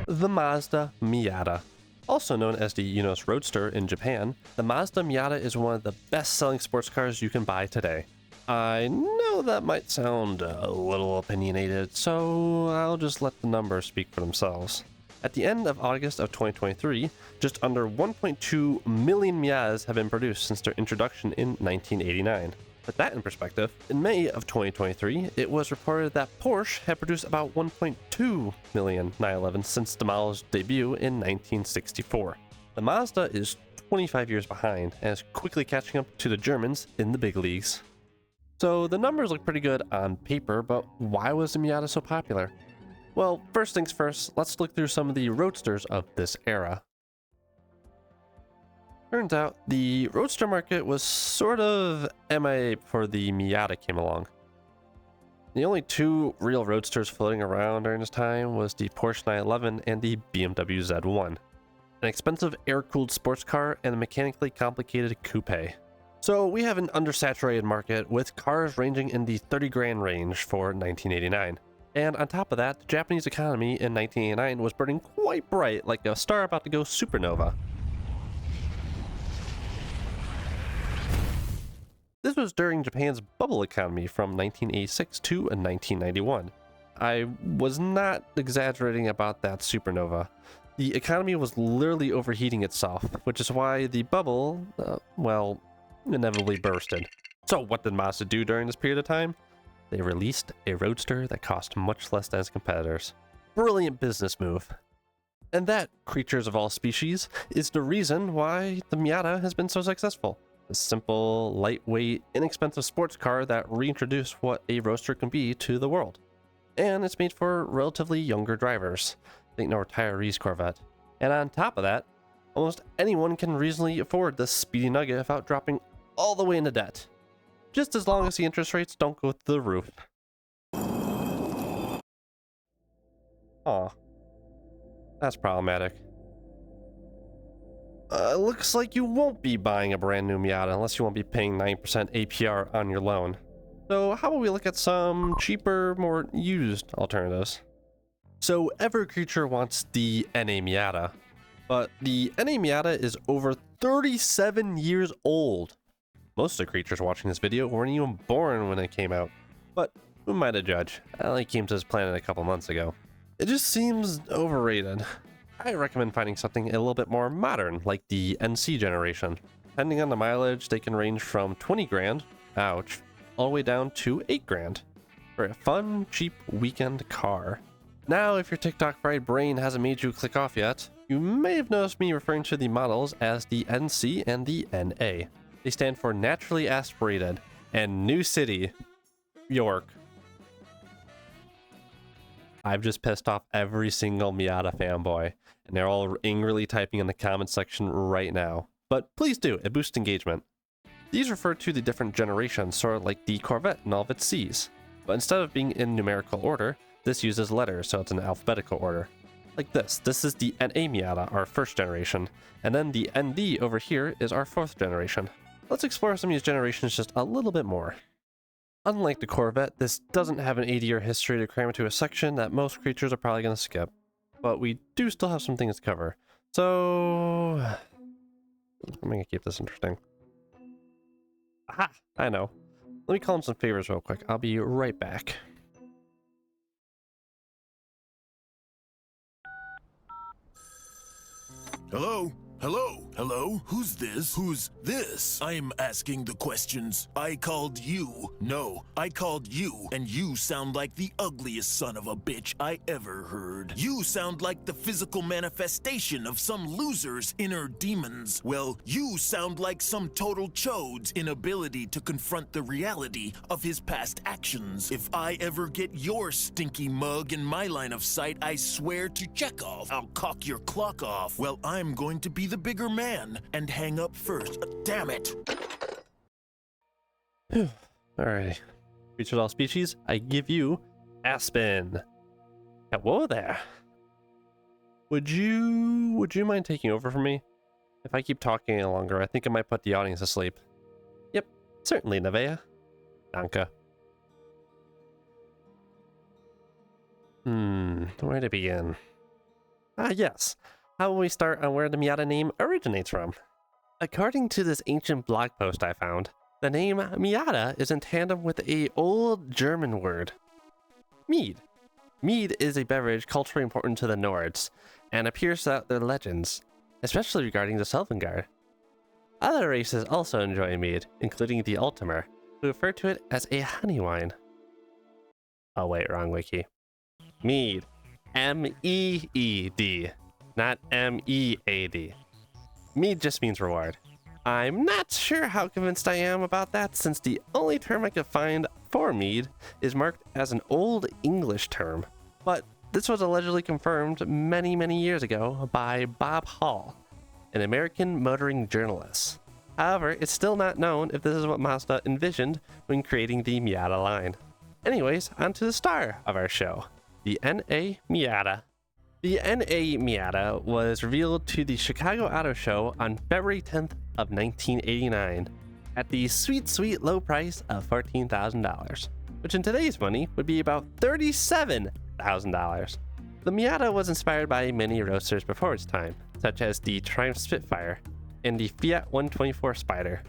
The Mazda Miata. Also known as the Unos Roadster in Japan, the Mazda Miata is one of the best-selling sports cars you can buy today. I know that might sound a little opinionated, so I'll just let the numbers speak for themselves. At the end of August of 2023, just under 1.2 million Miatas have been produced since their introduction in 1989. Put that in perspective, in May of 2023, it was reported that Porsche had produced about 1.2 million 911s since the model's debut in 1964. The Mazda is 25 years behind and is quickly catching up to the Germans in the big leagues. So the numbers look pretty good on paper, but why was the Miata so popular? Well, first things first, let's look through some of the roadsters of this era. Turns out, the roadster market was sort of MIA before the Miata came along. The only two real roadsters floating around during this time was the Porsche 911 and the BMW Z1, an expensive air-cooled sports car and a mechanically complicated coupe. So we have an undersaturated market with cars ranging in the 30 grand range for 1989. And on top of that, the Japanese economy in 1989 was burning quite bright like a star about to go supernova. This was during Japan's bubble economy from 1986 to 1991. I was not exaggerating about that supernova. The economy was literally overheating itself, which is why the bubble, inevitably bursted. So what did Mazda do during this period of time? They released a roadster that cost much less than its competitors. Brilliant business move. And that, creatures of all species, is the reason why the Miata has been so successful. A simple, lightweight, inexpensive sports car that reintroduced what a roadster can be to the world. And it's made for relatively younger drivers. Think no retirees Corvette. And on top of that, almost anyone can reasonably afford this speedy nugget without dropping all the way into debt. Just as long as the interest rates don't go through the roof. Aw. That's problematic. Looks like you won't be buying a brand new Miata unless you won't be paying 9% APR on your loan. So how about we look at some cheaper, more used alternatives? So every creature wants the NA Miata, but the NA Miata is over 37 years old. Most of the creatures watching this video weren't even born when it came out, but who am I to judge? I only came to this planet a couple months ago. It just seems overrated. I recommend finding something a little bit more modern, like the NC generation. Depending on the mileage, they can range from 20 grand, ouch, all the way down to 8 grand, for a fun, cheap weekend car. Now, if your TikTok fried brain hasn't made you click off yet, you may have noticed me referring to the models as the NC and the NA. They stand for Naturally Aspirated and New City, York. I've just pissed off every single Miata fanboy, and they're all angrily typing in the comment section right now. But please do, it boosts engagement. These refer to the different generations, sort of like the Corvette and all of its Cs. But instead of being in numerical order, this uses letters, so it's in alphabetical order. Like this is the NA Miata, our first generation, and then the ND over here is our fourth generation. Let's explore some of these generations just a little bit more. Unlike the Corvette, this doesn't have an 80-year history to cram into a section that most creatures are probably going to skip. But we do still have some things to cover. So I'm going to keep this interesting. Aha! I know. Let me call in some favors real quick. I'll be right back. Hello? Hello? Hello? Who's this? Who's this? I'm asking the questions. I called you. No, I called you, and you sound like the ugliest son of a bitch I ever heard. You sound like the physical manifestation of some loser's inner demons. Well, you sound like some total chode's inability to confront the reality of his past actions. If I ever get your stinky mug in my line of sight, I swear to Chekhov, I'll cock your clock off. Well, I'm going to be the bigger man and hang up first. Damn it. Alrighty. Creatures of all species, I give you Aspen. Whoa there. Would you mind taking over for me? If I keep talking any longer, I think I might put the audience to sleep. Yep, certainly, Nevea. Danke. Where to begin? Yes. How will we start on where the Miata name originates from? According to this ancient blog post I found, the name Miata is in tandem with a old German word, mead. Mead is a beverage culturally important to the Nords, and appears throughout their legends, especially regarding the Sylvangard. Other races also enjoy mead, including the Ultimer, who refer to it as a honey wine. Oh wait, wrong wiki. Mead. M-E-E-D, not M-E-A-D. Mead just means reward. I'm not sure how convinced I am about that, since the only term I could find for mead is marked as an Old English term. But this was allegedly confirmed many years ago by Bob Hall, an American motoring journalist. However, it's still not known if this is what Mazda envisioned when creating the Miata line. Anyways, on to the star of our show, the NA Miata. The NA Miata was revealed to the Chicago Auto Show on February 10th of 1989 at the sweet low price of $14,000, which in today's money would be about $37,000. The Miata was inspired by many roadsters before its time, such as the Triumph Spitfire and the Fiat 124 Spider.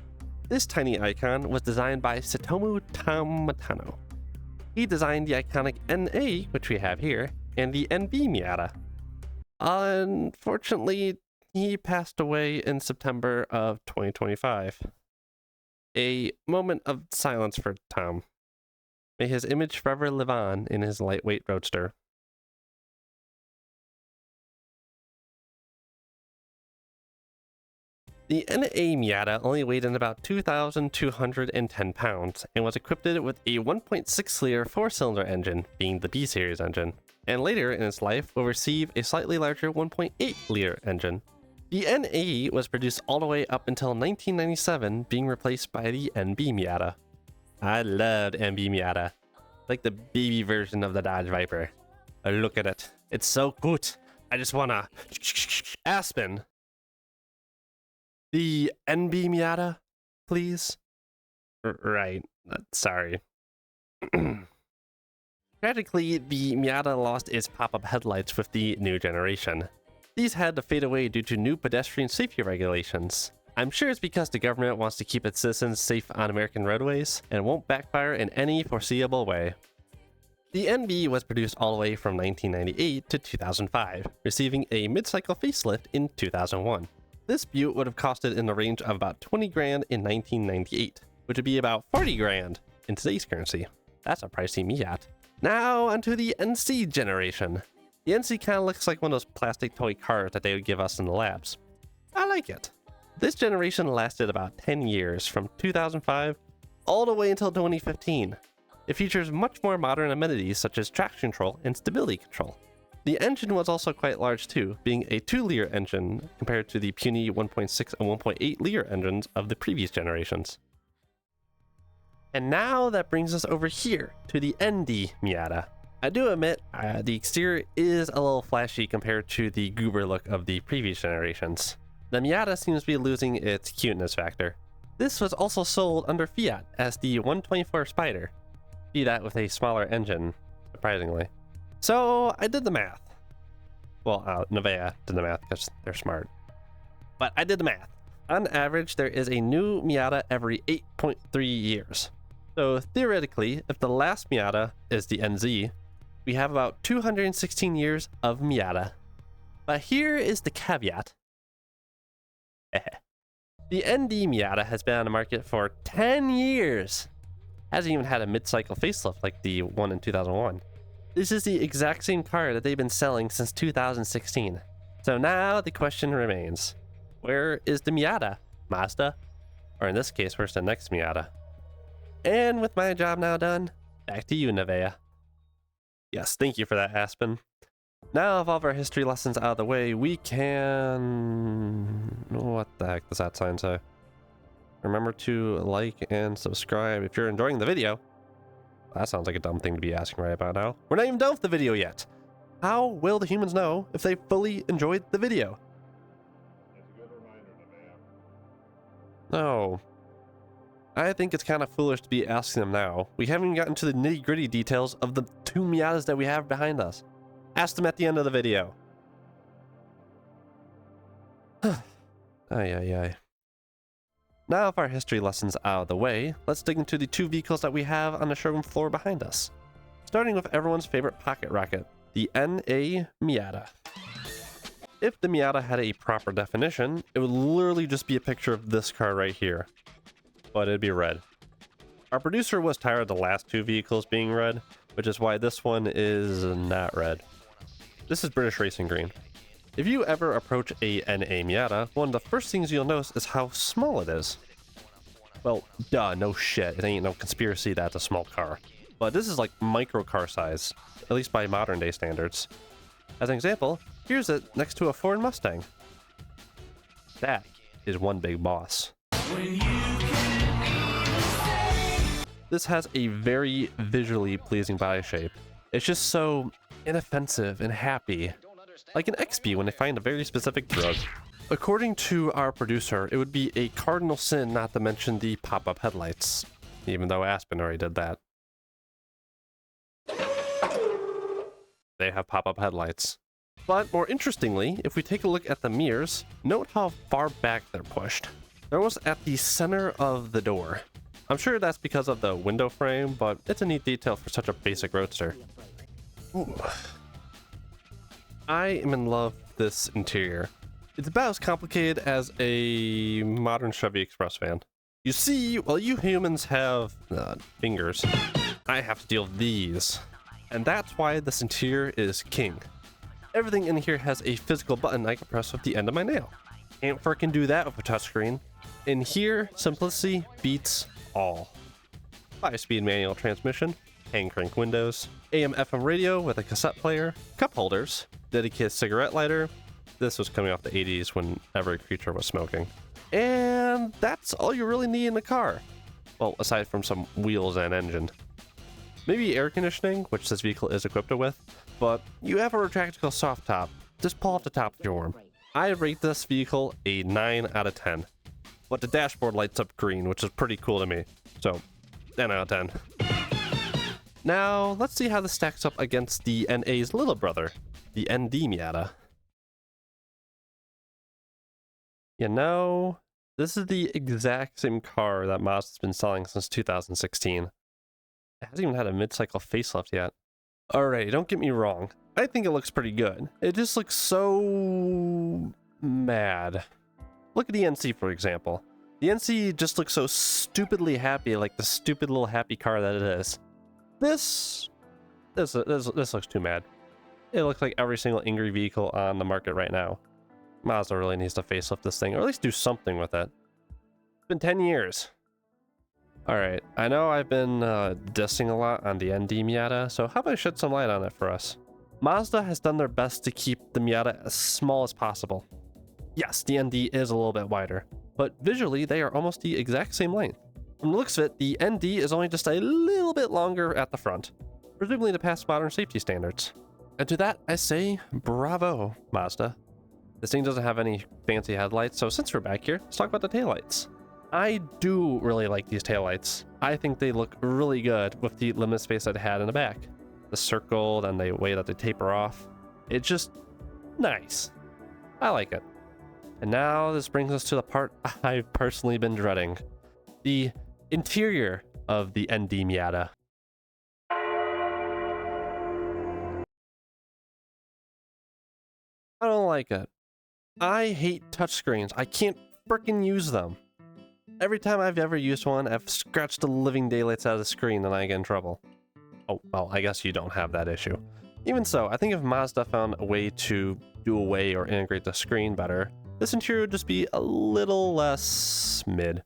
This tiny icon was designed by Satomu Tamatano. He designed the iconic NA, which we have here, and the NB Miata. Unfortunately, he passed away in September of 2025. A moment of silence for Tom. May his image forever live on in his lightweight roadster. The NA Miata only weighed in about 2,210 pounds and was equipped with a 1.6-liter four-cylinder engine, being the B-Series engine, and later in its life will receive a slightly larger 1.8-liter engine. The NA was produced all the way up until 1997, being replaced by the NB Miata. I loved NB Miata, like the baby version of the Dodge Viper. Look at it, it's so good. I just wanna Aspen. The NB Miata, please? Right, sorry. Tragically, the Miata lost its pop-up headlights with the new generation. These had to fade away due to new pedestrian safety regulations. I'm sure it's because the government wants to keep its citizens safe on American roadways and won't backfire in any foreseeable way. The NB was produced all the way from 1998 to 2005, receiving a mid-cycle facelift in 2001. This Butte would have costed in the range of about 20 grand in 1998, which would be about 40 grand in today's currency. That's a pricey Miat. Now onto the NC generation. The NC kind of looks like one of those plastic toy cars that they would give us in the labs. I like it. This generation lasted about 10 years, from 2005 all the way until 2015. It features much more modern amenities such as traction control and stability control. The engine was also quite large too, being a 2-liter engine compared to the puny 1.6 and 1.8-liter engines of the previous generations. And now that brings us over here to the ND Miata. I do admit, the exterior is a little flashy compared to the goober look of the previous generations. The Miata seems to be losing its cuteness factor. This was also sold under Fiat as the 124 Spider, be that with a smaller engine, surprisingly. So I did the math. Well, Nevea did the math because they're smart. But I did the math. On average, there is a new Miata every 8.3 years. So theoretically, if the last Miata is the NZ, we have about 216 years of Miata. But here is the caveat. The ND Miata has been on the market for 10 years. Hasn't even had a mid-cycle facelift like the one in 2001. This is the exact same car that they've been selling since 2016. So now the question remains, where is the Miata? Mazda? Or in this case, where's the next Miata? And with my job now done, back to you, Nevea. Yes, thank you for that, Aspen. Now, with all of our history lessons out of the way, we can... What the heck does that sign say? Remember to like and subscribe if you're enjoying the video. That sounds like a dumb thing to be asking right about now. We're not even done with the video yet. How will the humans know if they fully enjoyed the video? That's a good reminder, Nevea. No. I think it's kind of foolish to be asking them now. We haven't even gotten to the nitty-gritty details of the two Miatas that we have behind us. Ask them at the end of the video. Ay, ay, ay. Now, if our history lessons out of the way, let's dig into the two vehicles that we have on the showroom floor behind us. Starting with everyone's favorite pocket rocket, the NA Miata. If the Miata had a proper definition, it would literally just be a picture of this car right here. But it'd be red. Our producer was tired of the last two vehicles being red, which is why this one is not red. This is British Racing Green. If you ever approach a NA Miata, one of the first things you'll notice is how small it is. Well, duh, no shit, it ain't no conspiracy that it's a small car. But this is like micro car size, at least by modern day standards. As an example, here's it next to a Ford Mustang. That is one big boss. This has a very visually pleasing body shape. It's just so inoffensive and happy. Like an XP when they find a very specific drug. According to our producer, it would be a cardinal sin not to mention the pop-up headlights, even though Aspen already did that. They have pop-up headlights. But more interestingly, if we take a look at the mirrors, note how far back they're pushed. They're almost at the center of the door. I'm sure that's because of the window frame, but it's a neat detail for such a basic roadster. Ooh. I am in love with this interior. It's about as complicated as a modern Chevy Express van. You see, while you humans have fingers, I have to deal with these. And that's why this interior is king. Everything in here has a physical button I can press with the end of my nail. Can't frickin' do that with a touchscreen. In here, simplicity beats all. 5-speed manual transmission, hand crank windows, AM/FM radio with a cassette player, cup holders, dedicated cigarette lighter. This was coming off the 80s when every creature was smoking. And that's all you really need in a car. Well, aside from some wheels and engine. Maybe air conditioning, which this vehicle is equipped with, but you have a retractable soft top. Just pull off the top if you're warm. I rate this vehicle a 9 out of 10. But the dashboard lights up green, which is pretty cool to me. So, 10 out of 10. Now, let's see how this stacks up against the NA's little brother, the ND Miata. You know, this is the exact same car that Mazda's been selling since 2016. It hasn't even had a mid-cycle facelift yet. Alright, don't get me wrong. I think it looks pretty good. It just looks so mad. Look at the NC, for example. The NC just looks so stupidly happy, like the stupid little happy car that it is. This looks too mad. It looks like every single angry vehicle on the market right now. Mazda really needs to facelift this thing, or at least do something with it. It's been 10 years. Alright, I know I've been dissing a lot on the ND Miata, so how about I shed some light on it for us? Mazda has done their best to keep the Miata as small as possible. Yes, the ND is a little bit wider, but visually they are almost the exact same length. From the looks of it, the ND is only just a little bit longer at the front, presumably to pass modern safety standards. And to that, I say, bravo, Mazda. This thing doesn't have any fancy headlights, so since we're back here, let's talk about the taillights. I do really like these taillights. I think they look really good with the limited space that it had in the back. The circle, and the way that they taper off. It's just nice. I like it. And now this brings us to the part I've personally been dreading. The interior of the ND Miata. I don't like it. I hate touchscreens. I can't frickin' use them. Every time I've ever used one, I've scratched the living daylights out of the screen and I get in trouble. Oh, well, I guess you don't have that issue. Even so, I think if Mazda found a way to do away or integrate the screen better, this interior would just be a little less mid.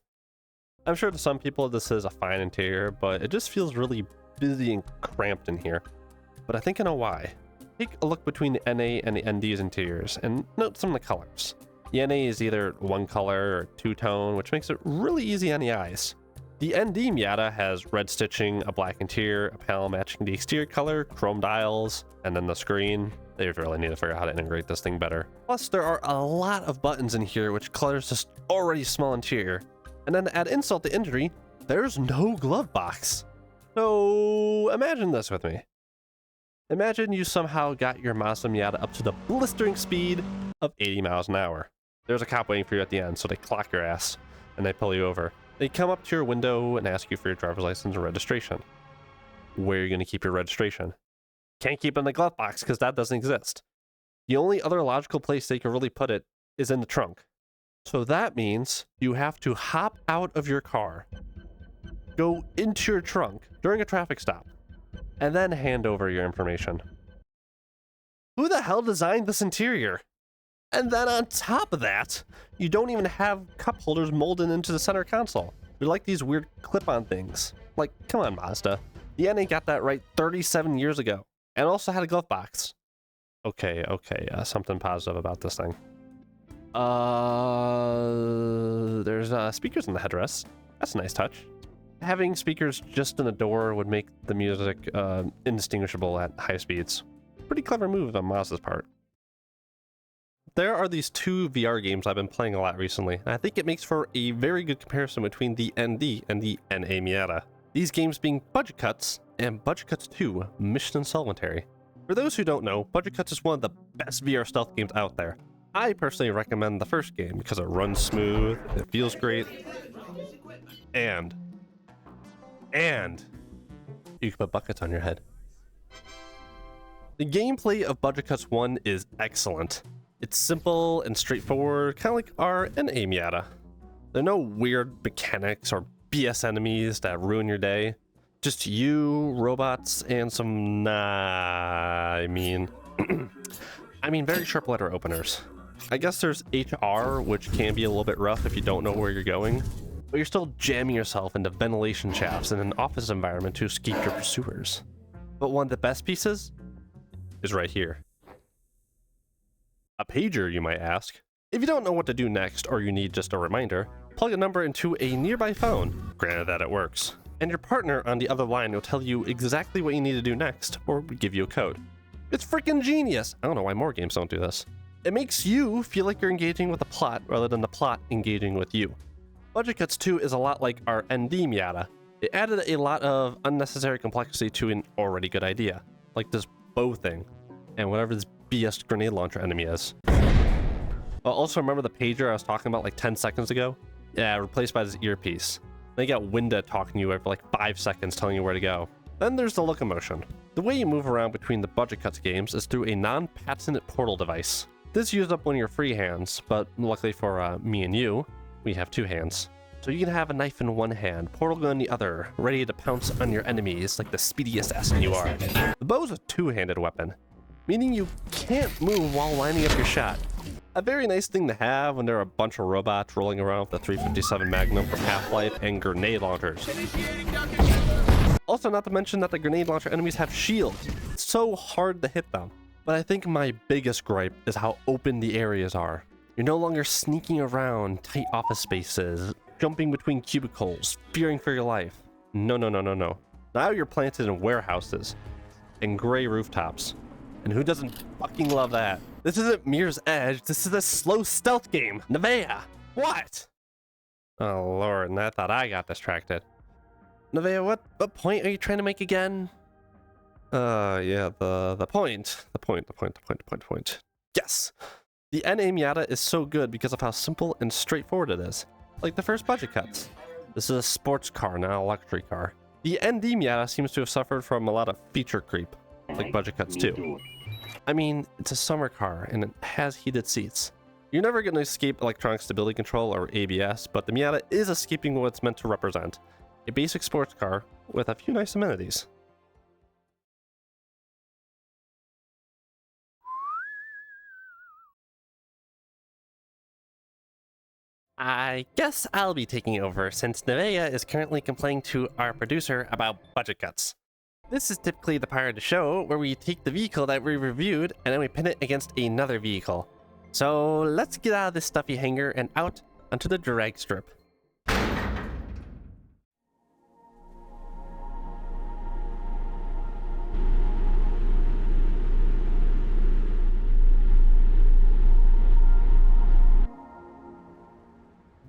I'm sure to some people this is a fine interior, but it just feels really busy and cramped in here. But I think I know why. Take a look between the NA and the ND's interiors and note some of the colors. The NA is either one color or two-tone, which makes it really easy on the eyes. The ND Miata has red stitching, a black interior, a panel matching the exterior color, chrome dials, and then the screen. They really need to figure out how to integrate this thing better. Plus, there are a lot of buttons in here, which clutters this already small interior. And then to add insult to injury, there's no glove box. So imagine this with me. Imagine you somehow got your Mazda Miata up to the blistering speed of 80 miles an hour. There's a cop waiting for you at the end, so they clock your ass and they pull you over. They come up to your window and ask you for your driver's license and registration. Where are you going to keep your registration? Can't keep it in the glove box because that doesn't exist. The only other logical place they can really put it is in the trunk. So that means you have to hop out of your car, go into your trunk during a traffic stop, and then hand over your information. Who the hell designed this interior? And then on top of that, you don't even have cup holders molded into the center console. They're like these weird clip-on things. Like, come on, Mazda. The NA got that right 37 years ago, and also had a glove box. Okay, something positive about this thing. There's speakers in the headrest. That's a nice touch. Having speakers just in the door would make the music indistinguishable at high speeds. Pretty clever move on Mazda's part. There are these two VR games I've been playing a lot recently, and I think it makes for a very good comparison between the ND and the NA Miata. These games being Budget Cuts and Budget Cuts 2 Mission and Solitary. For those who don't know, Budget Cuts is one of the best VR stealth games out there. I personally recommend the first game because it runs smooth, it feels great, and you can put buckets on your head. The gameplay of Budget Cuts 1 is excellent. It's simple and straightforward, kind of like our NA Miata. There are no weird mechanics or BS enemies that ruin your day. Just you, robots, and some I mean very sharp letter openers. I guess there's HR, which can be a little bit rough if you don't know where you're going, but you're still jamming yourself into ventilation shafts in an office environment to escape your pursuers. But one of the best pieces is right here. A pager, you might ask. If you don't know what to do next, or you need just a reminder, plug a number into a nearby phone, granted that it works, and your partner on the other line will tell you exactly what you need to do next, or give you a code. It's freaking genius! I don't know why more games don't do this. It makes you feel like you're engaging with the plot rather than the plot engaging with you. Budget Cuts 2 is a lot like our ND Miata. It added a lot of unnecessary complexity to an already good idea, like this bow thing, and whatever this BS grenade launcher enemy is. Also, remember the pager I was talking about like 10 seconds ago? Yeah, replaced by this earpiece. Then you got Winda talking to you every like 5 seconds telling you where to go. Then there's the locomotion. The way you move around between the Budget Cuts games is through a non-patented portal device. This used up one of your free hands, but luckily for me and you, we have 2 hands. So you can have a knife in one hand, portal gun in the other, ready to pounce on your enemies like the speedy assassin you are. The bow is a 2-handed weapon, meaning you can't move while lining up your shot. A very nice thing to have when there are a bunch of robots rolling around with the 357 Magnum from Half-Life and grenade launchers. Also, not to mention that the grenade launcher enemies have shields. It's so hard to hit them. But I think my biggest gripe is how open the areas are. You're no longer sneaking around tight office spaces, jumping between cubicles, fearing for your life. No. Now you're planted in warehouses and gray rooftops. And who doesn't fucking love that? This isn't Mirror's Edge, this is a slow stealth game. Nevaeh! What? Oh lord, and I thought I got distracted. Nevaeh, what point are you trying to make again? Yeah, the point. Yes! The NA Miata is so good because of how simple and straightforward it is. Like the first Budget Cuts. This is a sports car, not a luxury car. The ND Miata seems to have suffered from a lot of feature creep, like Budget Cuts 2. I mean, it's a summer car, and it has heated seats. You're never going to escape electronic stability control or ABS, but the Miata is escaping what it's meant to represent. A basic sports car with a few nice amenities. I guess I'll be taking over since Nevaeh is currently complaining to our producer about budget cuts. This is typically the part of the show where we take the vehicle that we reviewed and then we pin it against another vehicle. So let's get out of this stuffy hangar and out onto the drag strip.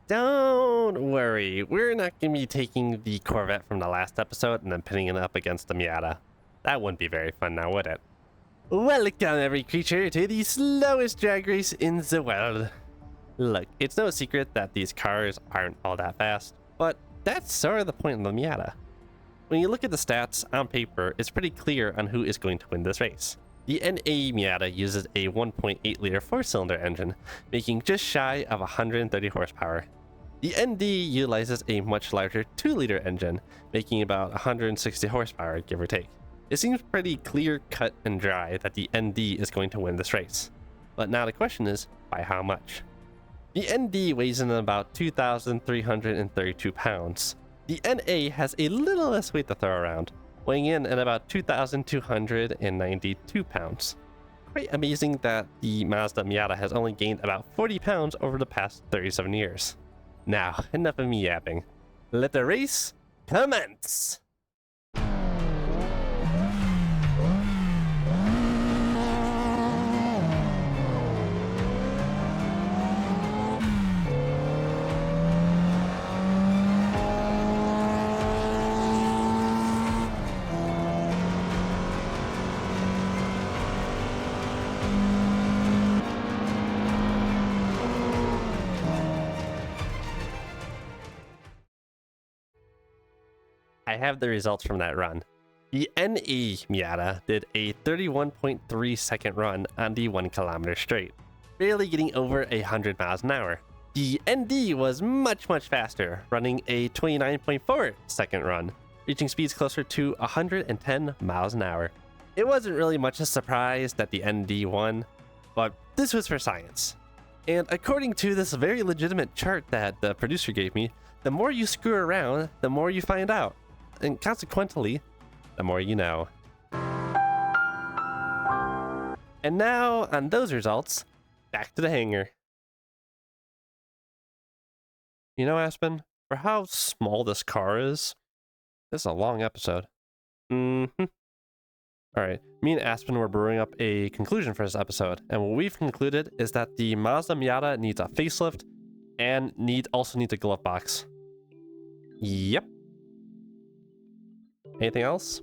Don't worry, we're not going to be taking the Corvette from the last episode and then pinning it up against the Miata. That wouldn't be very fun now, would it? Welcome every creature to the slowest drag race in the world. Look, it's no secret that these cars aren't all that fast, but that's sort of the point of the Miata. When you look at the stats on paper, it's pretty clear on who is going to win this race. The NA Miata uses a 1.8-liter 4-cylinder engine, making just shy of 130 horsepower. The ND utilizes a much larger 2-liter engine, making about 160 horsepower, give or take. It seems pretty clear cut and dry that the ND is going to win this race. But now the question is, by how much? The ND weighs in at about 2,332 pounds. The NA has a little less weight to throw around, weighing in at about 2,292 pounds. Quite amazing that the Mazda Miata has only gained about 40 pounds over the past 37 years. Now, enough of me yapping. Let the race commence! I have the results from that run. The NE Miata did a 31.3 second run on the 1 kilometer straight, barely getting over 100 miles an hour. The ND was much faster, running a 29.4 second run, reaching speeds closer to 110 miles an hour. It wasn't really much a surprise that the ND won, but this was for science. And according to this very legitimate chart that the producer gave me, the more you screw around, the more you find out. And consequently, the more you know. And now, on those results, back to the hangar. You know, Aspen, for how small this car is, this is a long episode. Alright, me and Aspen were brewing up a conclusion for this episode, and what we've concluded is that the Mazda Miata needs a facelift and also needs a glove box. Yep. Anything else?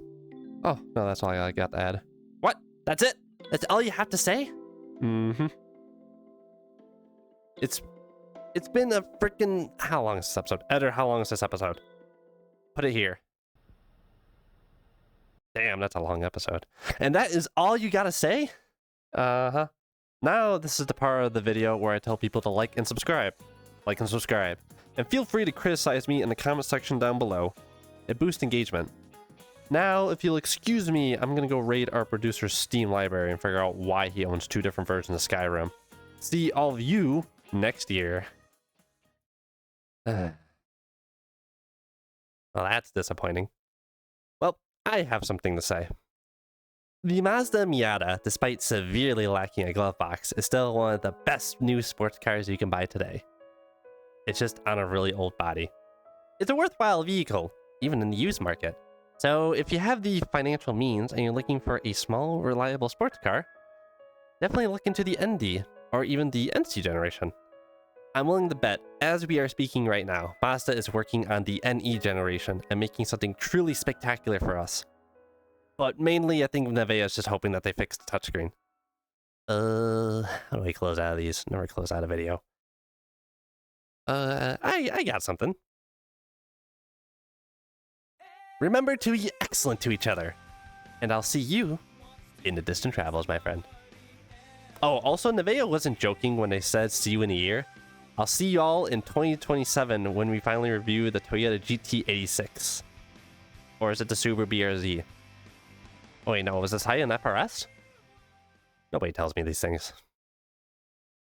Oh, no, that's all I got to add. What? That's it? That's all you have to say? It's been a freaking... How long is this episode? Editor, how long is this episode? Put it here. Damn, that's a long episode. And that is all you gotta say? Uh-huh. Now, this is the part of the video where I tell people to like and subscribe. Like and subscribe. And feel free to criticize me in the comment section down below. It boosts engagement. Now, if you'll excuse me, I'm gonna go raid our producer's Steam library and figure out why he owns 2 different versions of Skyrim. See all of you next year. Well, that's disappointing. Well, I have something to say. The Mazda Miata, despite severely lacking a glove box, is still one of the best new sports cars you can buy today. It's just on a really old body. It's a worthwhile vehicle, even in the used market. So if you have the financial means and you're looking for a small, reliable sports car, definitely look into the ND, or even the NC generation. I'm willing to bet, as we are speaking right now, Mazda is working on the NE generation and making something truly spectacular for us. But mainly, I think Nevea is just hoping that they fix the touchscreen. How do I close out of these? Never close out a video. I got something. Remember to be excellent to each other. And I'll see you in the distant travels, my friend. Oh, also, Nevea wasn't joking when they said see you in a year. I'll see y'all in 2027 when we finally review the Toyota GT86. Or is it the Subaru BRZ? Oh wait, no, was this high in FRS? Nobody tells me these things.